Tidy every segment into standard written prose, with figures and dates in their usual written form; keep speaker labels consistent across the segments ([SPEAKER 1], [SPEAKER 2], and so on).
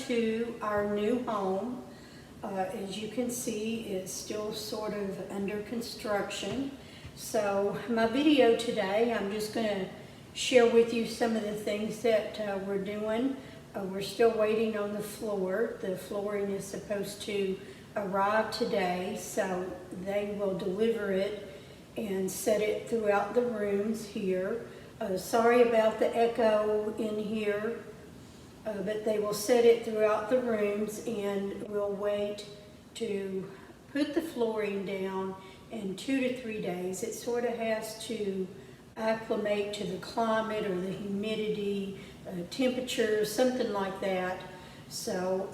[SPEAKER 1] to our new home. As you can see, it's still sort of under construction. So my video today, I'm just going to share with you some of the things that we're doing. We're still waiting on the floor. The flooring is supposed to arrive today, so they will deliver it and set it throughout the rooms here. Sorry about the echo in here, but they will set it throughout the rooms, and we'll wait to put the flooring down in 2 to 3 days. It sort of has to acclimate to the climate or the humidity, temperature, something like that. So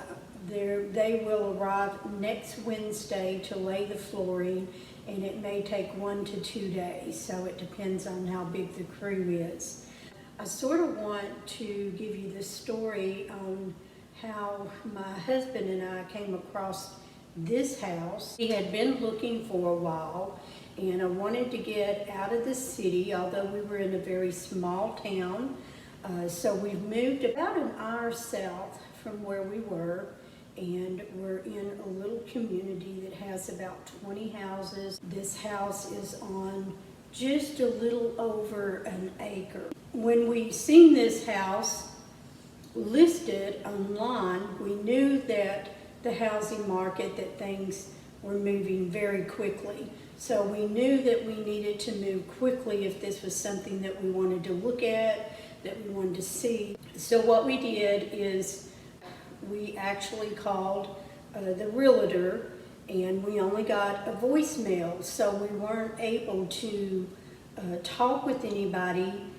[SPEAKER 1] they will arrive next Wednesday to lay the flooring, and it may take 1 to 2 days, so it depends on how big the crew is. I sort of want to give you the story on how my husband and I came across this house. He had been looking for a while, and I wanted to get out of the city, although we were in a very small town. So we've moved about an hour south from where we were, and we're in a little community that has about 20 houses. This house is on just a little over an acre. When we seen this house listed online, we knew that the housing market, that things were moving very quickly. So we knew that we needed to move quickly if this was something that we wanted to look at, that we wanted to see. So what we did is we actually called the realtor, and we only got a voicemail, so we weren't able to talk with anybody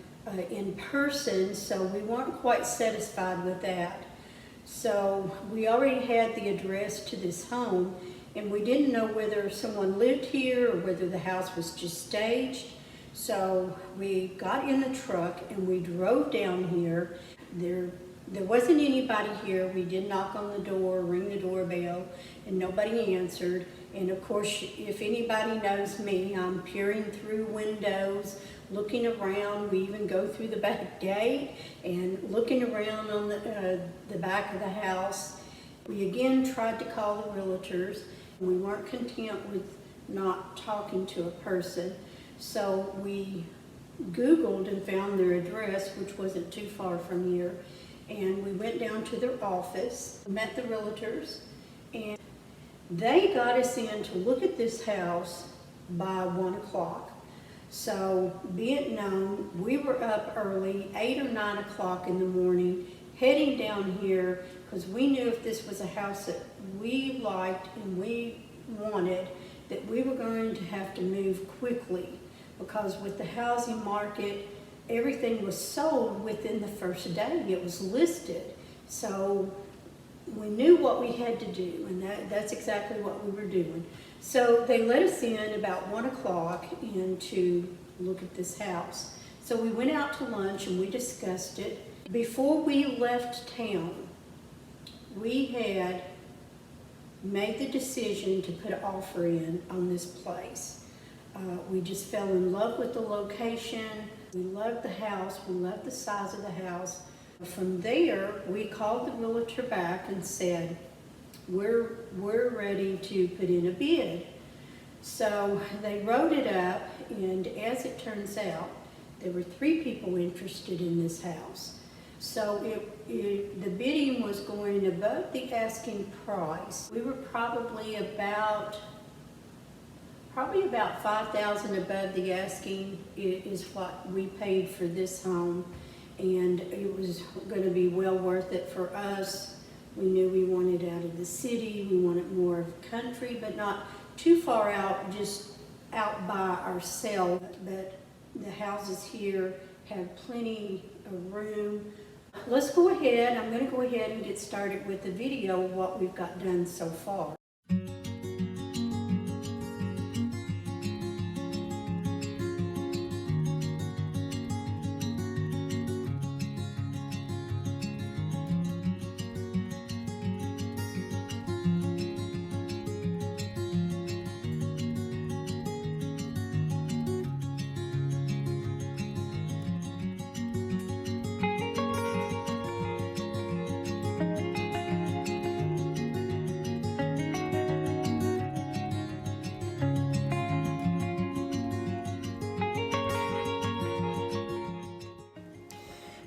[SPEAKER 1] in person, so we weren't quite satisfied with that. So we already had the address to this home, and we didn't know whether someone lived here or whether the house was just staged. So we got in the truck and we drove down here. There wasn't anybody here. We did knock on the door, ring the doorbell, and nobody answered. And of course, if anybody knows me, I'm peering through windows, looking around. We even go through the back gate and looking around on the back of the house. We again tried to call the realtors. We weren't content with not talking to a person, so we Googled and found their address, which wasn't too far from here, and we went down to their office, met the realtors, and they got us in to look at this house by 1 o'clock. So be it known, we were up early, 8 or 9 o'clock in the morning, heading down here, because we knew if this was a house that we liked and we wanted, that we were going to have to move quickly, because with the housing market, everything was sold within the first day. It was listed. So we knew what we had to do, and that's exactly what we were doing. So they let us in about 1 o'clock and to look at this house. So we went out to lunch and we discussed it. Before we left town, we had made the decision to put an offer in on this place. We just fell in love with the location. We loved the house. We loved the size of the house. From there, we called the realtor back and said, we're ready to put in a bid. So they wrote it up, and as it turns out, there were 3 people interested in this house. So the bidding was going above the asking price. We were probably about $5,000 above the asking is what we paid for this home, and it was going to be well worth it for us. We knew we wanted out of the city. We wanted more of country, but not too far out, just out by ourselves. But the houses here have plenty of room. Let's go ahead. I'm going to go ahead and get started with the video of what we've got done so far.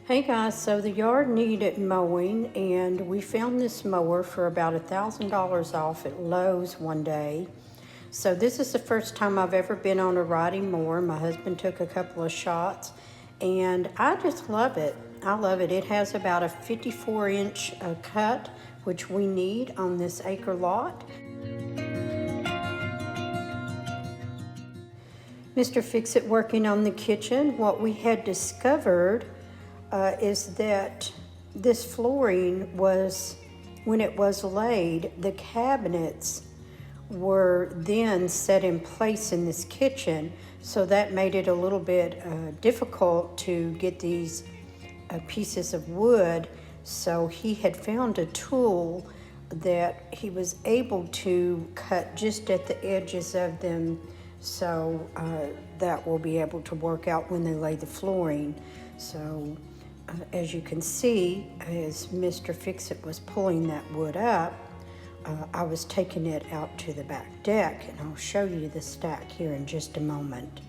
[SPEAKER 1] Hey guys, so the yard needed mowing and we found this mower for about $1,000 off at Lowe's one day. So this is the first time I've ever been on a riding mower. My husband took a couple of shots and I just love it. I love it. It has about a 54-inch cut, which we need on this acre lot. Mr. Fix-It working on the kitchen. What we had discovered is that this flooring was, when it was laid, the cabinets were then set in place in this kitchen, so that made it a little bit difficult to get these pieces of wood. So he had found a tool that he was able to cut just at the edges of them, so that will be able to work out when they lay the flooring. So as you can see, as Mr. Fix-It was pulling that wood up, I was taking it out to the back deck, and I'll show you the stack here in just a moment.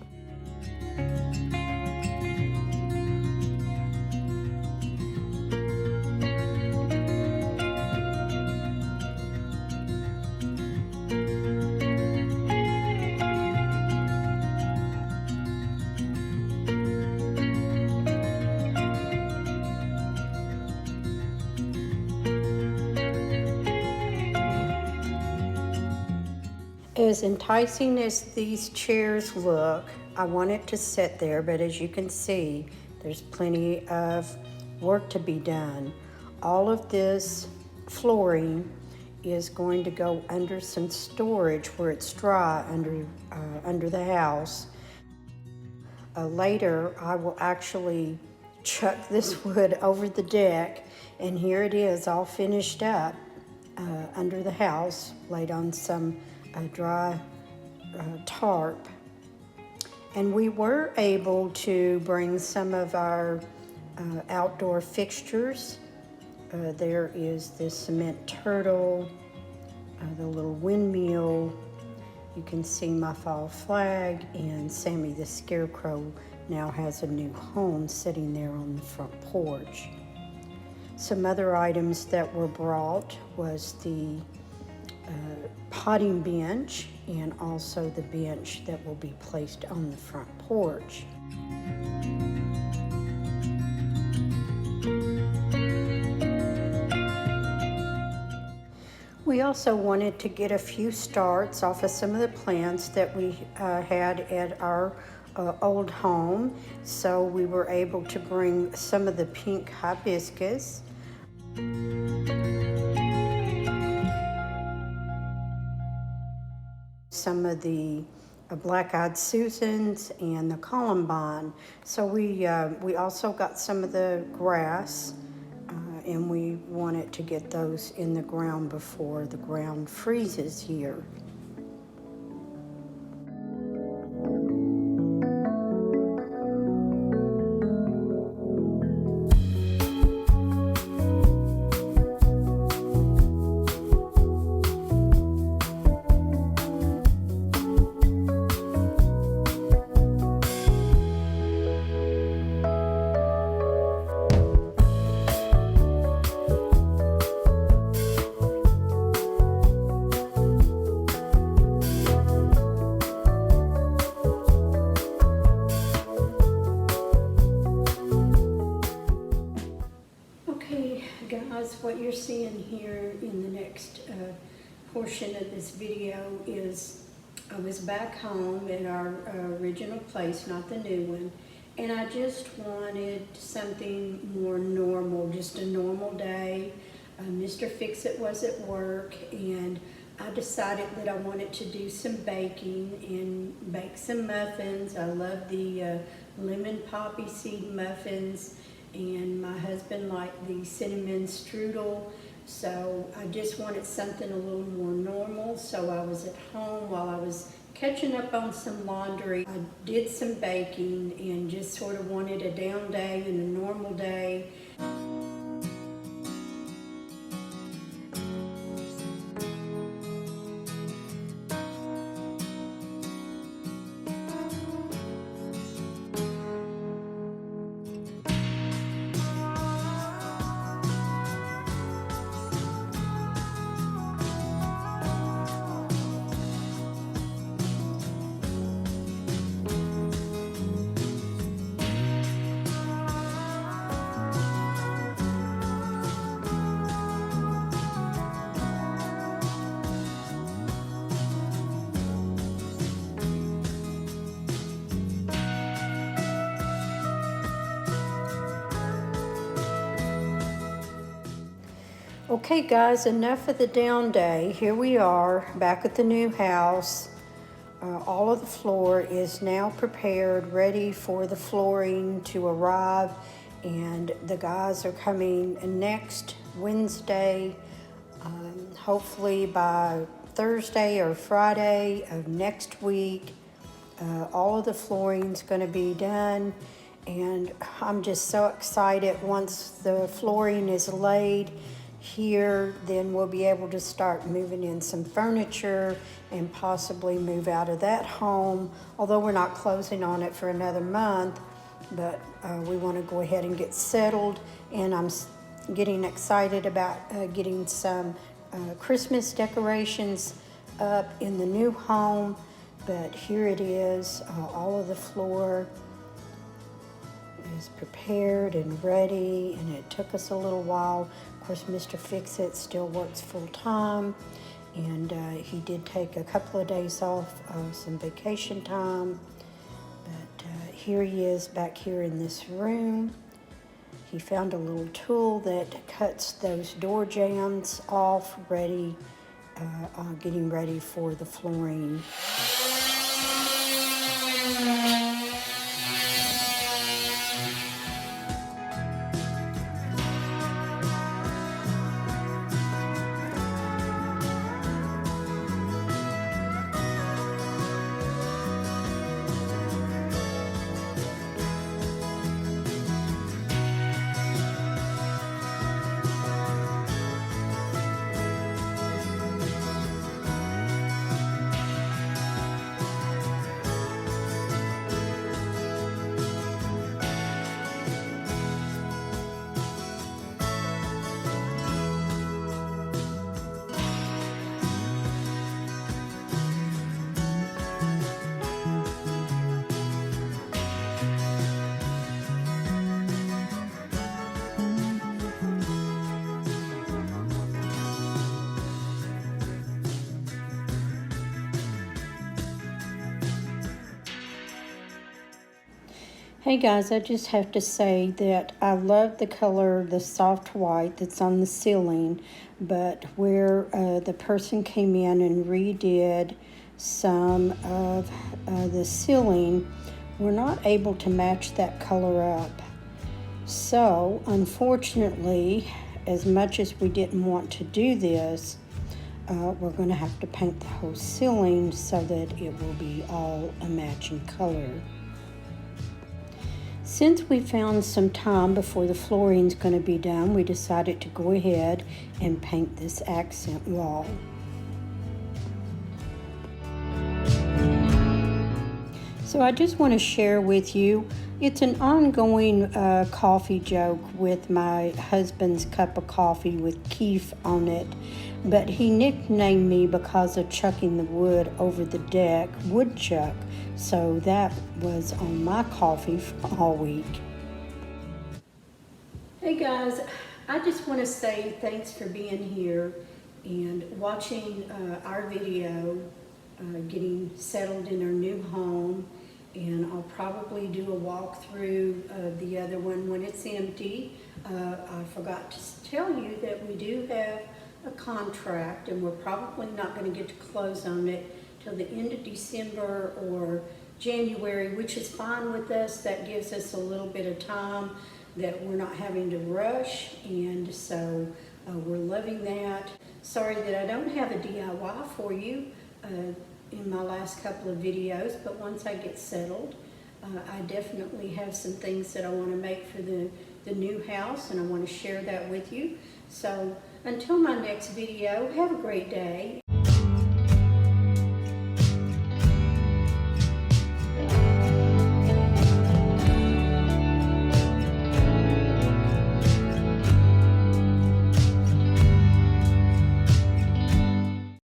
[SPEAKER 1] As enticing as these chairs look, I want it to sit there, but as you can see, there's plenty of work to be done. All of this flooring is going to go under some storage where it's dry under the house. Later, I will actually chuck this wood over the deck, and here it is all finished up under the house, laid on some dry tarp. And we were able to bring some of our outdoor fixtures. There is this cement turtle, the little windmill. You can see my fall flag, and Sammy the Scarecrow now has a new home sitting there on the front porch. Some other items that were brought was the potting bench, and also the bench that will be placed on the front porch. We also wanted to get a few starts off of some of the plants that we had at our old home, so we were able to bring some of the pink hibiscus, some of the black-eyed Susans, and the columbine. So we also got some of the grass, and we wanted to get those in the ground before the ground freezes here. Guys, what you're seeing here in the next portion of this video is I was back home at our original place, not the new one, and I just wanted something more normal, just a normal day. Mr. Fix-It was at work, and I decided that I wanted to do some baking and bake some muffins. I love the lemon poppy seed muffins, and my husband liked the cinnamon strudel. So I just wanted something a little more normal. So I was at home while I was catching up on some laundry. I did some baking and just sort of wanted a down day and a normal day. Okay guys, enough of the down day. Here we are back at the new house. All of the floor is now prepared, ready for the flooring to arrive, and the guys are coming next Wednesday, hopefully by Thursday or Friday of next week. All of the flooring's going to be done, and I'm just so excited. Once the flooring is laid here, then we'll be able to start moving in some furniture and possibly move out of that home, although we're not closing on it for another month. But we want to go ahead and get settled, and I'm getting excited about getting some Christmas decorations up in the new home. But here it is, all of the floor is prepared and ready, and it took us a little while. Of course, Mr. Fix-It still works full-time, and he did take a couple of days off, some vacation time. But here he is back here in this room. He found a little tool that cuts those door jambs off, ready, getting ready for the flooring. Hey guys, I just have to say that I love the color, the soft white that's on the ceiling, but where the person came in and redid some of the ceiling, we're not able to match that color up. So, unfortunately, as much as we didn't want to do this, we're going to have to paint the whole ceiling so that it will be all a matching color. Since we found some time before the flooring's going to be done, we decided to go ahead and paint this accent wall. So I just want to share with you, it's an ongoing coffee joke with my husband's cup of coffee with Keef on it, but he nicknamed me because of chucking the wood over the deck, woodchuck. So that was on my coffee all week. Hey guys, I just want to say thanks for being here and watching our video, getting settled in our new home. And I'll probably do a walkthrough of the other one when it's empty. I forgot to tell you that we do have a contract, and we're probably not going to get to close on it till the end of December or January, which is fine with us. That gives us a little bit of time that we're not having to rush, and so we're loving that. Sorry that I don't have a DIY for you in my last couple of videos, but once I get settled, I definitely have some things that I want to make for the new house, and I want to share that with you. So until my next video, have a great day.